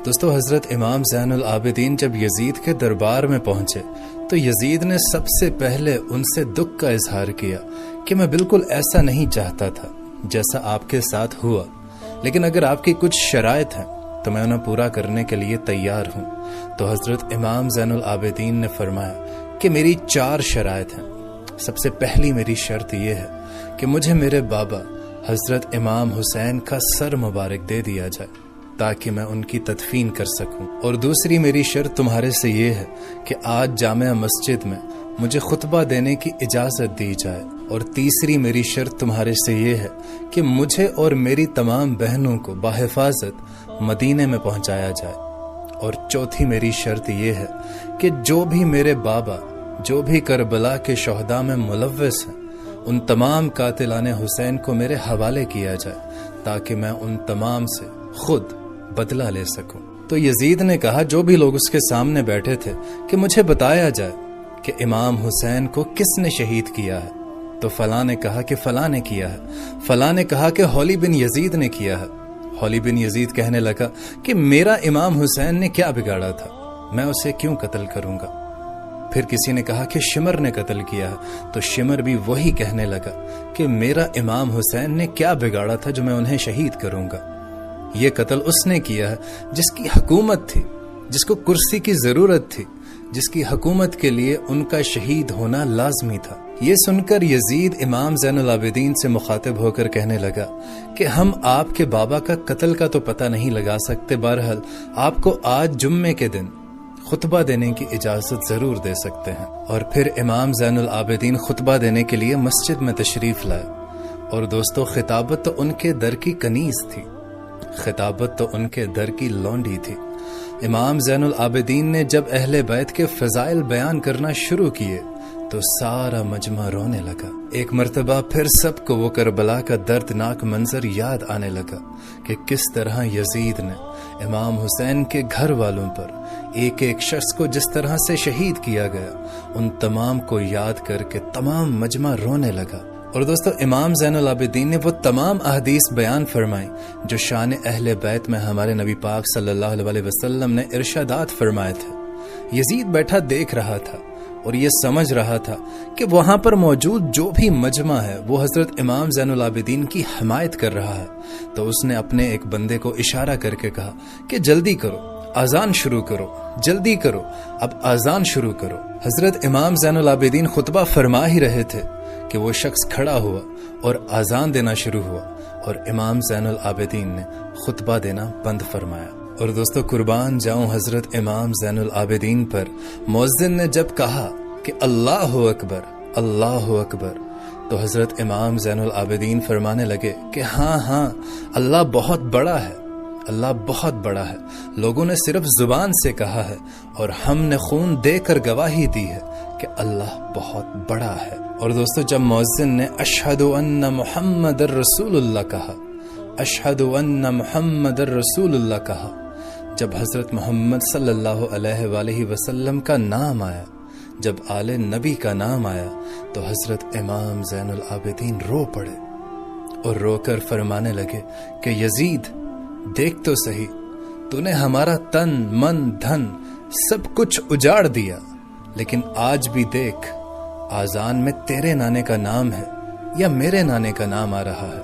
دوستو حضرت امام زین العابدین جب یزید کے دربار میں پہنچے تو یزید نے سب سے پہلے ان سے دکھ کا اظہار کیا کہ میں بالکل ایسا نہیں چاہتا تھا جیسا آپ کے ساتھ ہوا، لیکن اگر آپ کی کچھ شرائط ہیں تو میں انہیں پورا کرنے کے لیے تیار ہوں۔ تو حضرت امام زین العابدین نے فرمایا کہ میری 4 شرائط ہیں۔ سب سے پہلی میری شرط یہ ہے کہ مجھے میرے بابا حضرت امام حسین کا سر مبارک دے دیا جائے تاکہ میں ان کی تدفین کر سکوں، اور دوسری میری شرط تمہارے سے یہ ہے کہ آج جامع مسجد میں مجھے خطبہ دینے کی اجازت دی جائے، اور تیسری میری شرط تمہارے سے یہ ہے کہ مجھے اور میری تمام بہنوں کو بحفاظت مدینے میں پہنچایا جائے، اور چوتھی میری شرط یہ ہے کہ جو بھی میرے بابا جو بھی کربلا کے شہداء میں ملوث ہیں ان تمام قاتلان حسین کو میرے حوالے کیا جائے تاکہ میں ان تمام سے خود بدلہ لے سکوں۔ تو یزید نے کہا جو بھی لوگ اس کے سامنے بیٹھے تھے کہ مجھے بتایا جائے کہ امام حسین کو کس نے شہید کیا ہے۔ تو فلاں نے کہا کہ فلاں نے کیا ہے، فلاں نے کہا کہ حولی بن یزید نے کیا ہے۔ حولی بن یزید کہنے لگا کہ میرا امام حسین نے کیا بگاڑا تھا، میں اسے کیوں قتل کروں گا۔ پھر کسی نے کہا کہ شمر نے قتل کیا ہے، تو شمر بھی وہی کہنے لگا کہ میرا امام حسین نے کیا بگاڑا تھا جو میں انہیں شہید کروں گا۔ یہ قتل اس نے کیا ہے جس کی حکومت تھی، جس کو کرسی کی ضرورت تھی، جس کی حکومت کے لیے ان کا شہید ہونا لازمی تھا۔ یہ سن کر یزید امام زین العابدین سے مخاطب ہو کر کہنے لگا کہ ہم آپ کے بابا کا قتل کا تو پتہ نہیں لگا سکتے، بہرحال آپ کو آج جمعے کے دن خطبہ دینے کی اجازت ضرور دے سکتے ہیں۔ اور پھر امام زین العابدین خطبہ دینے کے لیے مسجد میں تشریف لائے، اور دوستو خطابت تو ان کے در کی کنیز تھی، خطابت تو ان کے در کی لونڈی تھی۔ امام زین العابدین نے جب اہل بیت کے فضائل بیان کرنا شروع کیے تو سارا مجمع رونے لگا۔ ایک مرتبہ پھر سب کو وہ کربلا کا دردناک منظر یاد آنے لگا کہ کس طرح یزید نے امام حسین کے گھر والوں پر ایک ایک شخص کو جس طرح سے شہید کیا گیا، ان تمام کو یاد کر کے تمام مجمع رونے لگا۔ اور دوستو امام زین العابدین نے وہ تمام احادیث بیان فرمائی جو شان اہل بیت میں ہمارے نبی پاک صلی اللہ علیہ وسلم نے ارشادات فرمائے تھے۔ یزید بیٹھا دیکھ رہا تھا اور یہ سمجھ رہا تھا کہ وہاں پر موجود جو بھی مجمع ہے وہ حضرت امام زین العابدین کی حمایت کر رہا ہے۔ تو اس نے اپنے ایک بندے کو اشارہ کر کے کہا کہ جلدی کرو، اذان شروع کرو، جلدی کرو، اب اذان شروع کرو۔ حضرت امام زین العابدین خطبہ فرما ہی رہے تھے کہ وہ شخص کھڑا ہوا اور اذان دینا شروع ہوا، اور امام زین العابدین نے خطبہ دینا بند فرمایا۔ اور دوستو قربان جاؤں حضرت امام زین العابدین پر، مؤذن نے جب کہا کہ اللہ اکبر اللہ اکبر تو حضرت امام زین العابدین فرمانے لگے کہ ہاں ہاں اللہ بہت بڑا ہے، اللہ بہت بڑا ہے۔ لوگوں نے صرف زبان سے کہا ہے اور ہم نے خون دے کر گواہی دی ہے کہ اللہ بہت بڑا ہے۔ اور دوستو جب مؤذن نے اشہد ان محمد الرسول اللہ کہا، اشہد ان محمد الرسول اللہ کہا، جب حضرت محمد صلی اللہ علیہ وآلہ وسلم کا نام آیا، جب آل نبی کا نام آیا، تو حضرت امام زین العابدین رو پڑے اور رو کر فرمانے لگے کہ یزید دیکھ تو صحیح، تو نے ہمارا تن من دھن سب کچھ اجاڑ دیا، لیکن آج بھی دیکھ آذان میں تیرے نانے کا نام ہے یا میرے نانے کا نام آ رہا ہے۔